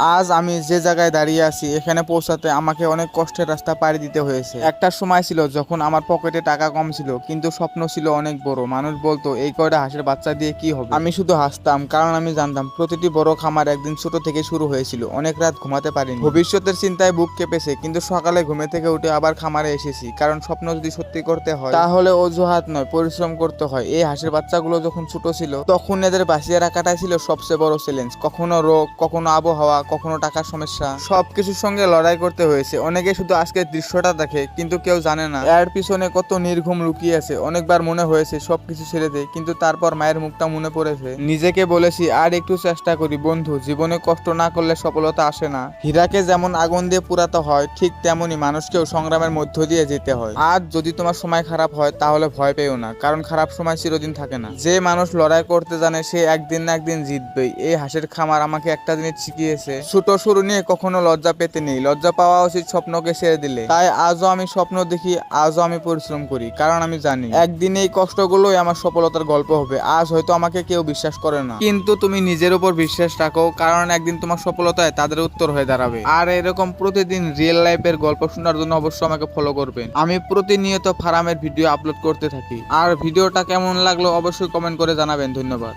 আজ আমি যে জায়গায় দাঁড়িয়ে আছি এখানে পৌঁছাতে আমাকে অনেক কষ্টের রাস্তা পাড়ি দিতে হয়েছে। একটা সময় ছিল যখন আমার পকেটে টাকা কম ছিল, কিন্তু স্বপ্ন ছিল অনেক বড়। মানুষ বলতো এই কয়টা হাঁসের বাচ্চা দিয়ে কি হবে। আমি শুধু হাসতাম, কারণ আমি জানতাম প্রতিটি বড় খামার একদিন ছোট থেকে শুরু হয়েছিল। অনেক রাত ঘুমাতে পারিনি, ভবিষ্যতের চিন্তায় বুক কেঁপেছে, কিন্তু সকালে ঘুমে থেকে উঠে আবার খামারে এসেছি। কারণ স্বপ্ন যদি সত্যি করতে হয় তাহলে অজুহাত নয়, পরিশ্রম করতে হয়। এই হাঁসের বাচ্চাগুলো যখন ছোট ছিল তখন এদের বাঁচিয়ে রাখাটাই ছিল সবচেয়ে বড় চ্যালেঞ্জ। কখনো রোগ, কখনো আবহাওয়া, কখনো টাকার সমস্যা, সবকিছুর সঙ্গে লড়াই করতে হয়েছে। অনেকে শুধু আজকের দৃশ্যটা দেখে, কিন্তু কেউ জানে না এর পিছনে কত নির্ঘুম লুকিয়ে আছে। অনেকবার মনে হয়েছে সবকিছু ছেড়ে দেয়, কিন্তু তারপর মায়ের মুখটা মনে পড়েছে। নিজেকে বলেছি আর একটু চেষ্টা করি। বন্ধু, জীবনে কষ্ট না করলে সফলতা আসে না। হীরাকে যেমন আগুন দিয়ে পুরাতে হয়, ঠিক তেমনি মানুষকেও সংগ্রামের মধ্য দিয়ে যেতে হয়। আজ যদি তোমার সময় খারাপ হয় তাহলে ভয় পেও না, কারণ খারাপ সময় চিরদিন থাকে না। যে মানুষ লড়াই করতে জানে সে একদিন না একদিন জিতবেই। এই হাঁসের খামার আমাকে একটা জিনিস শিখিয়েছে, ছোট শুরু নিয়ে কখনো লজ্জা পেতে নেই। লজ্জা পাওয়া উচিত স্বপ্নকে ছেড়ে দিলে। তাই আজও আমি স্বপ্ন দেখি, আজও আমি পরিশ্রম করি, কারণ আমি জানি একদিন এই কষ্টগুলোই আমার সফলতার গল্প হবে। আজ হয়তো আমাকে কেউ বিশ্বাস করে না, কিন্তু তুমি নিজের উপর বিশ্বাস রাখো, কারণ একদিন তোমার সফলতায় তাদের উত্তর হয়ে দাঁড়াবে। আর এরকম প্রতিদিন রিয়েল লাইফের গল্প শোনার জন্য অবশ্যই আমাকে ফলো করবেন। আমি প্রতিনিয়ত ফার্মের ভিডিও আপলোড করতে থাকি। আর ভিডিওটা কেমন লাগলো অবশ্যই কমেন্ট করে জানাবেন। ধন্যবাদ।